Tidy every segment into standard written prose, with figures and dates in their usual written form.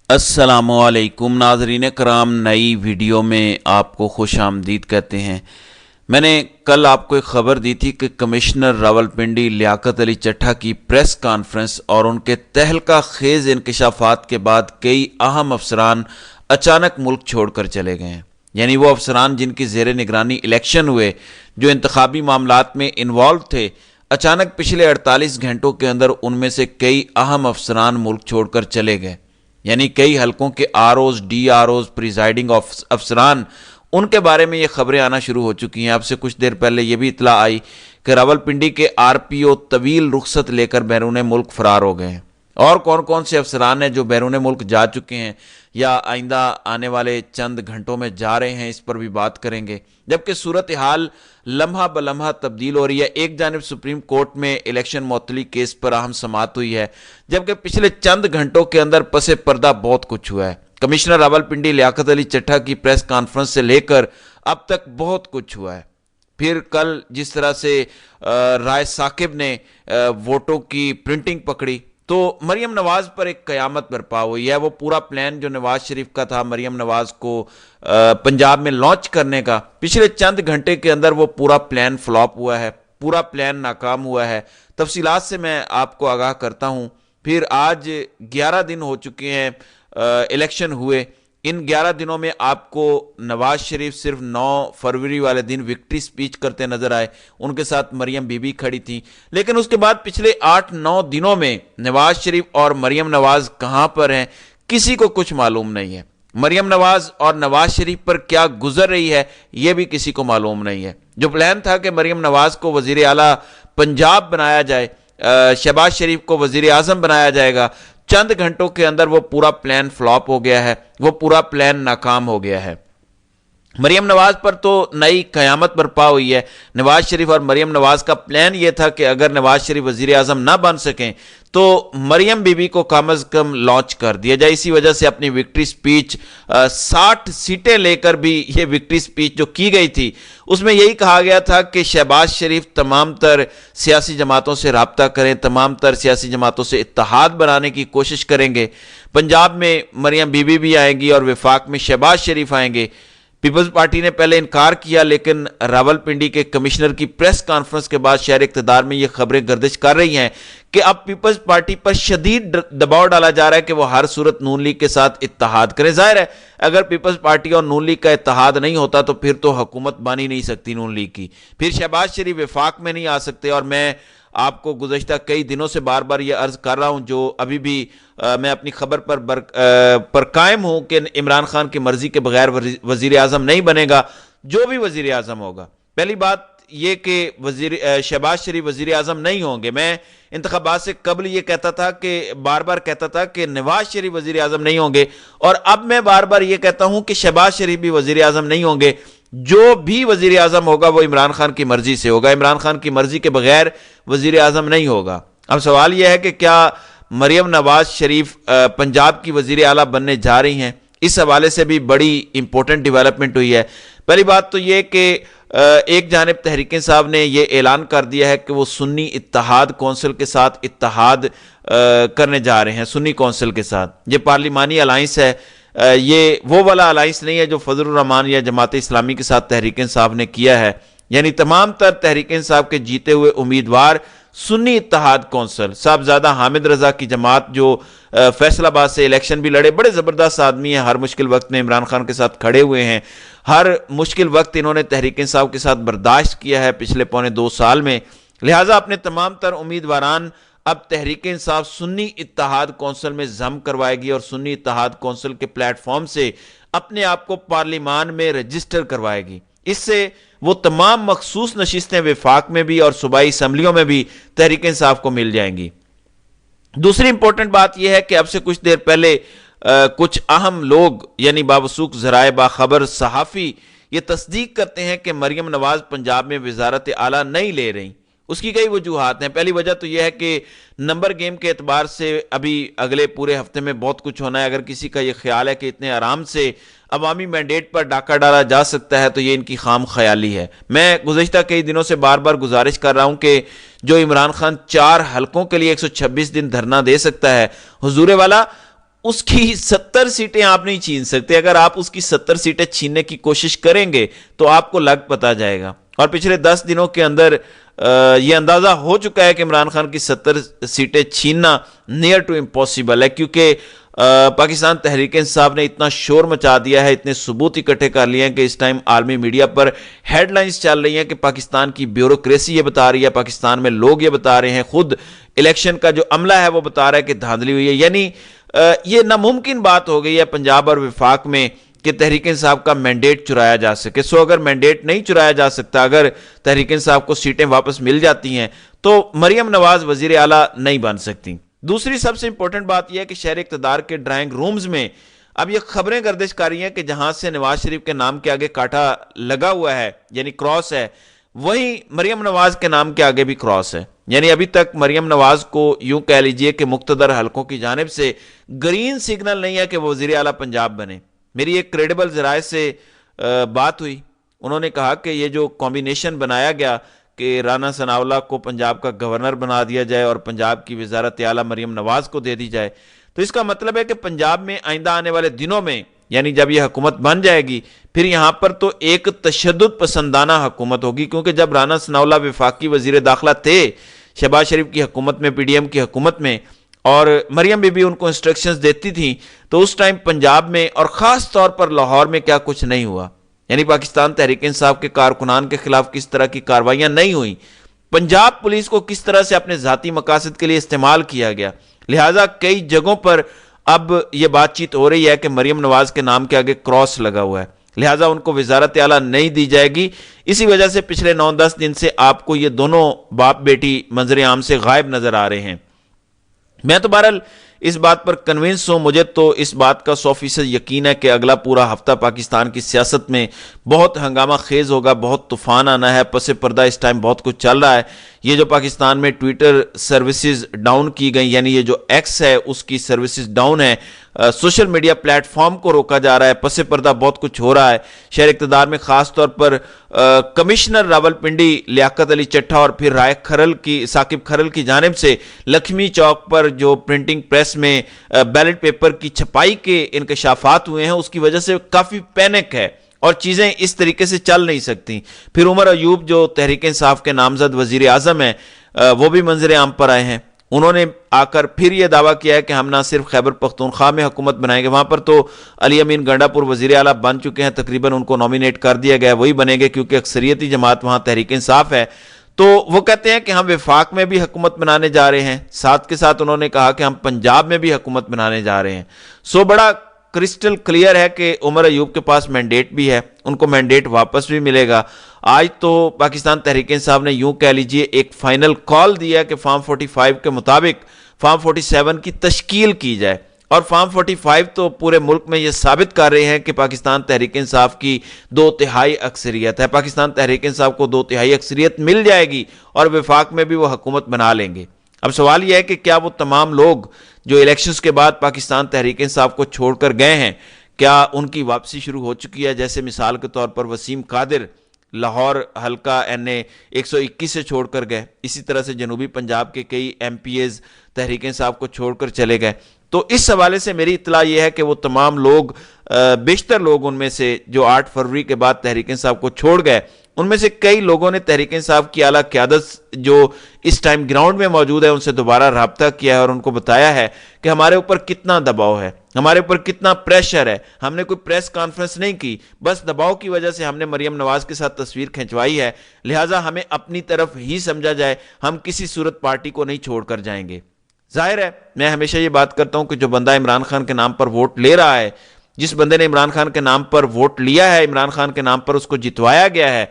السلام علیکم ناظرین کرام، نئی ویڈیو میں آپ کو خوش آمدید کہتے ہیں۔ میں نے کل آپ کو ایک خبر دی تھی کہ کمشنر راولپنڈی لیاقت علی چٹھا کی پریس کانفرنس اور ان کے تہلکہ خیز انکشافات کے بعد کئی اہم افسران اچانک ملک چھوڑ کر چلے گئے ہیں۔ یعنی وہ افسران جن کی زیر نگرانی الیکشن ہوئے، جو انتخابی معاملات میں انوالو تھے، اچانک پچھلے 48 گھنٹوں کے اندر ان میں سے کئی اہم افسران ملک چھوڑ کر چلے گئے۔ یعنی کئی حلقوں کے R Os, D R Os, presiding افسران، ان کے بارے میں یہ خبریں آنا شروع ہو چکی ہیں۔ اب سے کچھ دیر پہلے یہ بھی اطلاع آئی کہ راولپنڈی کے آر پی او طویل رخصت لے کر بیرون ملک فرار ہو گئے ہیں۔ اور کون کون سے افسران ہیں جو بیرون ملک جا چکے ہیں یا آئندہ آنے والے چند گھنٹوں میں جا رہے ہیں، اس پر بھی بات کریں گے۔ جبکہ صورتحال لمحہ بلمحہ تبدیل ہو رہی ہے۔ ایک جانب سپریم کورٹ میں الیکشن معطلی کیس پر اہم سماعت ہوئی ہے، جبکہ پچھلے چند گھنٹوں کے اندر پس پردہ بہت کچھ ہوا ہے۔ کمشنر راولپنڈی لیاقت علی چٹھا کی پریس کانفرنس سے لے کر اب تک بہت کچھ ہوا ہے۔ پھر کل جس طرح سے رائے ثاقب نے ووٹوں کی پرنٹنگ پکڑی، تو مریم نواز پر ایک قیامت برپا ہوئی ہے۔ وہ پورا پلان جو نواز شریف کا تھا مریم نواز کو پنجاب میں لانچ کرنے کا، پچھلے چند گھنٹے کے اندر وہ پورا پلان فلاپ ہوا ہے، پورا پلان ناکام ہوا ہے۔ تفصیلات سے میں آپ کو آگاہ کرتا ہوں۔ پھر آج 11 دن ہو چکے ہیں الیکشن ہوئے۔ ان 11 دنوں میں آپ کو نواز شریف صرف 9 فروری والے دن وکٹری سپیچ کرتے نظر آئے، ان کے ساتھ مریم بی بی کھڑی تھیں۔ لیکن اس کے بعد پچھلے 8-9 دنوں میں نواز شریف اور مریم نواز کہاں پر ہیں، کسی کو کچھ معلوم نہیں ہے۔ مریم نواز اور نواز شریف پر کیا گزر رہی ہے، یہ بھی کسی کو معلوم نہیں ہے۔ جو پلان تھا کہ مریم نواز کو وزیر اعلیٰ پنجاب بنایا جائے، شہباز شریف کو وزیر اعظم بنایا جائے گا، چند گھنٹوں کے اندر وہ پورا پلان فلاپ ہو گیا ہے، وہ پورا پلان ناکام ہو گیا ہے۔ مریم نواز پر تو نئی قیامت برپا ہوئی ہے۔ نواز شریف اور مریم نواز کا پلان یہ تھا کہ اگر نواز شریف وزیر اعظم نہ بن سکیں تو مریم بی بی کو کم از کم لانچ کر دیا جائے۔ اسی وجہ سے اپنی وکٹری سپیچ 60 سیٹیں لے کر بھی یہ وکٹری سپیچ جو کی گئی تھی، اس میں یہی کہا گیا تھا کہ شہباز شریف تمام تر سیاسی جماعتوں سے رابطہ کریں، تمام تر سیاسی جماعتوں سے اتحاد بنانے کی کوشش کریں گے۔ پنجاب میں مریم بی بی بھی آئیں گی اور وفاق میں شہباز شریف آئیں گے۔ پیپلز پارٹی نے پہلے انکار کیا، لیکن راولپنڈی کے کمشنر کی پریس کانفرنس کے بعد شہر اقتدار میں یہ خبریں گردش کر رہی ہیں کہ اب پیپلز پارٹی پر شدید دباؤ ڈالا جا رہا ہے کہ وہ ہر صورت نون لیگ کے ساتھ اتحاد کرے۔ ظاہر ہے اگر پیپلز پارٹی اور نون لیگ کا اتحاد نہیں ہوتا تو پھر تو حکومت بن نہیں سکتی نون لیگ کی، پھر شہباز شریف وفاق میں نہیں آ سکتے۔ اور میں آپ کو گزشتہ کئی دنوں سے بار بار یہ عرض کر رہا ہوں، جو ابھی بھی میں اپنی خبر پر قائم ہوں کہ عمران خان کی مرضی کے بغیر وزیر اعظم نہیں بنے گا۔ جو بھی وزیر اعظم ہوگا، پہلی بات یہ کہ شہباز شریف وزیر اعظم نہیں ہوں گے۔ میں انتخابات سے قبل یہ کہتا تھا کہ بار بار کہتا تھا کہ نواز شریف وزیر اعظم نہیں ہوں گے، اور اب میں بار بار یہ کہتا ہوں کہ شہباز شریف بھی وزیر اعظم نہیں ہوں گے۔ جو بھی وزیر اعظم ہوگا وہ عمران خان کی مرضی سے ہوگا، عمران خان کی مرضی کے بغیر وزیر اعظم نہیں ہوگا۔ اب سوال یہ ہے کہ کیا مریم نواز شریف پنجاب کی وزیر اعلیٰ بننے جا رہی ہیں؟ اس حوالے سے بھی بڑی امپورٹنٹ ڈیولپمنٹ ہوئی ہے۔ پہلی بات تو یہ کہ ایک جانب تحریک انصاف نے یہ اعلان کر دیا ہے کہ وہ سنی اتحاد کونسل کے ساتھ اتحاد کرنے جا رہے ہیں، سنی کونسل کے ساتھ۔ یہ پارلیمانی الائنس ہے، یہ وہ والا الائنس نہیں ہے جو فضل الرحمان یا جماعت اسلامی کے ساتھ تحریک انصاف نے کیا ہے۔ یعنی تمام تر تحریک انصاف کے جیتے ہوئے امیدوار سنی اتحاد کونسل، صاحبزادہ حامد رضا کی جماعت جو فیصل آباد سے الیکشن بھی لڑے، بڑے زبردست آدمی ہیں، ہر مشکل وقت میں عمران خان کے ساتھ کھڑے ہوئے ہیں، ہر مشکل وقت انہوں نے تحریک انصاف کے ساتھ برداشت کیا ہے پچھلے پونے 2 سال میں۔ لہٰذا اپنے تمام تر امیدواران اب تحریک انصاف سنی اتحاد کونسل میں ضم کروائے گی اور سنی اتحاد کونسل کے پلیٹ فارم سے اپنے آپ کو پارلیمان میں رجسٹر کروائے گی۔ اس سے وہ تمام مخصوص نشستیں وفاق میں بھی اور صوبائی اسمبلیوں میں بھی تحریک انصاف کو مل جائیں گی۔ دوسری امپورٹنٹ بات یہ ہے کہ اب سے کچھ دیر پہلے کچھ اہم لوگ یعنی باوثوق ذرائع باخبر صحافی یہ تصدیق کرتے ہیں کہ مریم نواز پنجاب میں وزارت اعلیٰ نہیں لے رہی۔ اس کی کئی وجوہات ہیں۔ پہلی وجہ تو یہ ہے کہ نمبر گیم کے اعتبار سے ابھی اگلے پورے ہفتے میں بہت کچھ ہونا ہے۔ اگر کسی کا یہ خیال ہے کہ اتنے آرام سے عوامی مینڈیٹ پر ڈاکہ ڈالا جا سکتا ہے تو یہ ان کی خام خیالی ہے۔ میں گزشتہ کئی دنوں سے بار بار گزارش کر رہا ہوں کہ جو عمران خان 4 حلقوں کے لیے 126 دن دھرنا دے سکتا ہے، حضور والا اس کی 70 سیٹیں آپ نہیں چھین سکتے. اگر آپ اس کی 70 سیٹیں چھیننے کی کوشش کریں گے تو آپ کو لگ پتا جائے گا. اور پچھلے 10 دنوں کے اندر یہ اندازہ ہو چکا ہے کہ عمران خان کی 70 سیٹیں چھیننا نیئر ٹو امپاسبل ہے, کیونکہ پاکستان تحریک انصاف نے اتنا شور مچا دیا ہے, اتنے ثبوت اکٹھے کر لیے ہیں کہ اس ٹائم عالمی میڈیا پر ہیڈ لائنز چل رہی ہیں کہ پاکستان کی بیوروکریسی یہ بتا رہی ہے, پاکستان میں لوگ یہ بتا رہے ہیں, خود الیکشن کا جو عملہ ہے وہ بتا رہا ہے کہ دھاندلی ہوئی ہے. یعنی یہ ناممکن بات ہو گئی ہے پنجاب اور وفاق میں کہ تحریک انصاف کا مینڈیٹ چرایا جا سکے. سو اگر مینڈیٹ نہیں چرایا جا سکتا, اگر تحریک انصاف کو سیٹیں واپس مل جاتی ہیں تو مریم نواز وزیر اعلیٰ نہیں بن سکتی. دوسری سب سے امپورٹنٹ بات یہ ہے کہ شہر اقتدار کے ڈرائنگ رومز میں اب یہ خبریں گردش کر رہی ہیں کہ جہاں سے نواز شریف کے نام کے آگے کاٹا لگا ہوا ہے یعنی کراس ہے, وہیں مریم نواز کے نام کے آگے بھی کراس ہے. یعنی ابھی تک مریم نواز کو یوں کہہ لیجئے کہ مقتدر حلقوں کی جانب سے گرین سگنل نہیں ہے کہ وہ وزیر اعلیٰ پنجاب بنے. میری ایک کریڈیبل ذرائع سے بات ہوئی, انہوں نے کہا کہ یہ جو کمبینیشن بنایا گیا کہ رانا ثناءاللہ کو پنجاب کا گورنر بنا دیا جائے اور پنجاب کی وزارت اعلیٰ مریم نواز کو دے دی جائے, تو اس کا مطلب ہے کہ پنجاب میں آئندہ آنے والے دنوں میں یعنی جب یہ حکومت بن جائے گی پھر یہاں پر تو ایک تشدد پسندانہ حکومت ہوگی. کیونکہ جب رانا ثناءاللہ وفاقی وزیر داخلہ تھے شہباز شریف کی حکومت میں, پی ڈی ایم کی حکومت میں, اور مریم بی بی ان کو انسٹرکشنز دیتی تھیں, تو اس ٹائم پنجاب میں اور خاص طور پر لاہور میں کیا کچھ نہیں ہوا. یعنی پاکستان تحریک انصاف کے کارکنان کے خلاف کس طرح کی کارروائیاں نہیں ہوئیں, پنجاب پولیس کو کس طرح سے اپنے ذاتی مقاصد کے لیے استعمال کیا گیا. لہٰذا کئی جگہوں پر اب یہ بات چیت ہو رہی ہے کہ مریم نواز کے نام کے آگے کراس لگا ہوا ہے, لہٰذا ان کو وزارت اعلیٰ نہیں دی جائے گی. اسی وجہ سے پچھلے 9-10 دن سے آپ کو یہ دونوں باپ بیٹی منظر عام سے غائب نظر آ رہے ہیں. میں تو بہرحال اس بات پر کنونس ہوں, مجھے تو اس بات کا 100% یقین ہے کہ اگلا پورا ہفتہ پاکستان کی سیاست میں بہت ہنگامہ خیز ہوگا, بہت طوفان آنا ہے. پس پردہ اس ٹائم بہت کچھ چل رہا ہے. یہ جو پاکستان میں ٹویٹر سروسز ڈاؤن کی گئی, یعنی یہ جو ایکس ہے اس کی سروسز ڈاؤن ہے, سوشل میڈیا پلیٹ فارم کو روکا جا رہا ہے, پس پردہ بہت کچھ ہو رہا ہے. شہر اقتدار میں خاص طور پر کمشنر راولپنڈی لیاقت علی چٹھا اور پھر ثاقب کھرل کی جانب سے لکشمی چوک پر جو پرنٹنگ پریس میں بیلٹ پیپر کی چھپائی کے انکشافات ہوئے ہیں, اس کی وجہ سے کافی پینک ہے اور چیزیں اس طریقے سے چل نہیں سکتی. پھر عمر ایوب جو تحریک انصاف کے نامزد وزیر اعظم ہیں وہ بھی منظر عام پر آئے ہیں. انہوں نے آ کر پھر یہ دعویٰ کیا ہے کہ ہم نہ صرف خیبر پختونخوا میں حکومت بنائیں گے, وہاں پر تو علی امین گنڈا پور وزیر اعلیٰ بن چکے ہیں, تقریباً ان کو نامینیٹ کر دیا گیا, وہی بنیں گے کیونکہ اکثریتی جماعت وہاں تحریک انصاف ہے. تو وہ کہتے ہیں کہ ہم وفاق میں بھی حکومت بنانے جا رہے ہیں, ساتھ کے ساتھ انہوں نے کہا کہ ہم پنجاب میں بھی حکومت بنانے جا رہے ہیں. سو بڑا کرسٹل کلیئر ہے کہ عمر ایوب کے پاس مینڈیٹ بھی ہے, ان کو مینڈیٹ واپس بھی ملے گا. آج تو پاکستان تحریک انصاف نے یوں کہہ لیجئے ایک فائنل کال دیا کہ فارم 45 کے مطابق فارم 47 کی تشکیل کی جائے, اور فارم 45 تو پورے ملک میں یہ ثابت کر رہے ہیں کہ پاکستان تحریک انصاف کی 2/3 اکثریت ہے. پاکستان تحریک انصاف کو 2/3 اکثریت مل جائے گی اور وفاق میں بھی وہ حکومت بنا لیں گے. اب سوال یہ ہے کہ کیا وہ تمام لوگ جو الیکشنز کے بعد پاکستان تحریک انصاف کو چھوڑ کر گئے ہیں, کیا ان کی واپسی شروع ہو چکی ہے؟ جیسے مثال کے طور پر وسیم قادر لاہور حلقہ NA 121 سے چھوڑ کر گئے, اسی طرح سے جنوبی پنجاب کے کئی MPAs تحریک انصاف کو چھوڑ کر چلے گئے. تو اس حوالے سے میری اطلاع یہ ہے کہ وہ تمام لوگ, بیشتر لوگ ان میں سے جو 8 فروری کے بعد تحریک انصاف کو چھوڑ گئے, ان میں سے کئی لوگوں نے تحریک انصاف کی اعلیٰ قیادت جو اس ٹائم گراؤنڈ میں موجود ہے ان سے دوبارہ رابطہ کیا ہے اور ان کو بتایا ہے کہ ہمارے اوپر کتنا دباؤ ہے, ہمارے اوپر کتنا پریشر ہے. ہم نے کوئی پریس کانفرنس نہیں کی, بس دباؤ کی وجہ سے ہم نے مریم نواز کے ساتھ تصویر کھنچوائی ہے, لہٰذا ہمیں اپنی طرف ہی سمجھا جائے, ہم کسی صورت پارٹی کو نہیں چھوڑ کر جائیں گے. ظاہر ہے میں ہمیشہ یہ بات کرتا ہوں کہ جو بندہ عمران خان کے نام پر ووٹ لے رہا ہے, جس بندے نے عمران خان کے نام پر ووٹ لیا ہے, عمران خان کے نام پر اس کو جتوایا گیا ہے,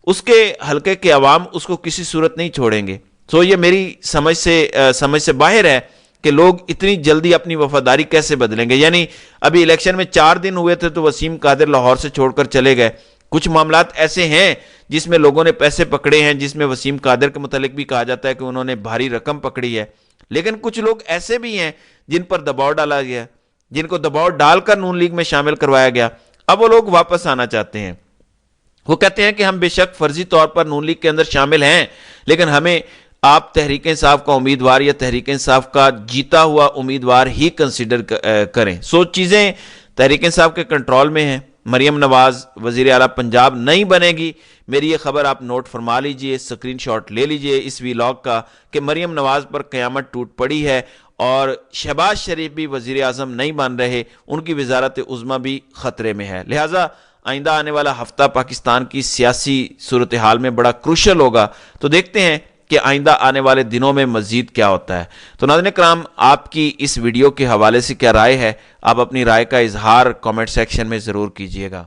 اس کے حلقے کے عوام اس کو کسی صورت نہیں چھوڑیں گے. سو یہ میری سمجھ سے باہر ہے کہ لوگ اتنی جلدی اپنی وفاداری کیسے بدلیں گے. یعنی ابھی الیکشن میں 4 دن ہوئے تھے تو وسیم قادر لاہور سے چھوڑ کر چلے گئے. کچھ معاملات ایسے ہیں جس میں لوگوں نے پیسے پکڑے ہیں, جس میں وسیم قادر کے متعلق بھی کہا جاتا ہے کہ انہوں نے بھاری رقم پکڑی ہے, لیکن کچھ لوگ ایسے بھی ہیں جن پر دباؤ ڈالا گیا, جن کو دباؤ ڈال کر نون لیگ میں شامل کروایا گیا. اب وہ لوگ واپس آنا چاہتے ہیں. وہ کہتے ہیں کہ ہم بے شک فرضی طور پر نون لیگ کے اندر شامل ہیں, لیکن ہمیں آپ تحریک انصاف کا امیدوار یا تحریک انصاف کا جیتا ہوا امیدوار ہی کنسیڈر کریں. چیزیں تحریک انصاف کے کنٹرول میں ہیں. مریم نواز وزیر اعلیٰ پنجاب نہیں بنے گی. میری یہ خبر آپ نوٹ فرما لیجئے, اسکرین شاٹ لے لیجئے اس ویلاگ کا کہ مریم نواز پر قیامت ٹوٹ پڑی ہے اور شہباز شریف بھی وزیر اعظم نہیں بن رہے, ان کی وزارت عظمیٰ بھی خطرے میں ہے. لہٰذا آئندہ آنے والا ہفتہ پاکستان کی سیاسی صورتحال میں بڑا کروشل ہوگا. تو دیکھتے ہیں کہ آئندہ آنے والے دنوں میں مزید کیا ہوتا ہے. تو ناظرین کرام, آپ کی اس ویڈیو کے حوالے سے کیا رائے ہے؟ آپ اپنی رائے کا اظہار کامنٹ سیکشن میں ضرور کیجیے گا.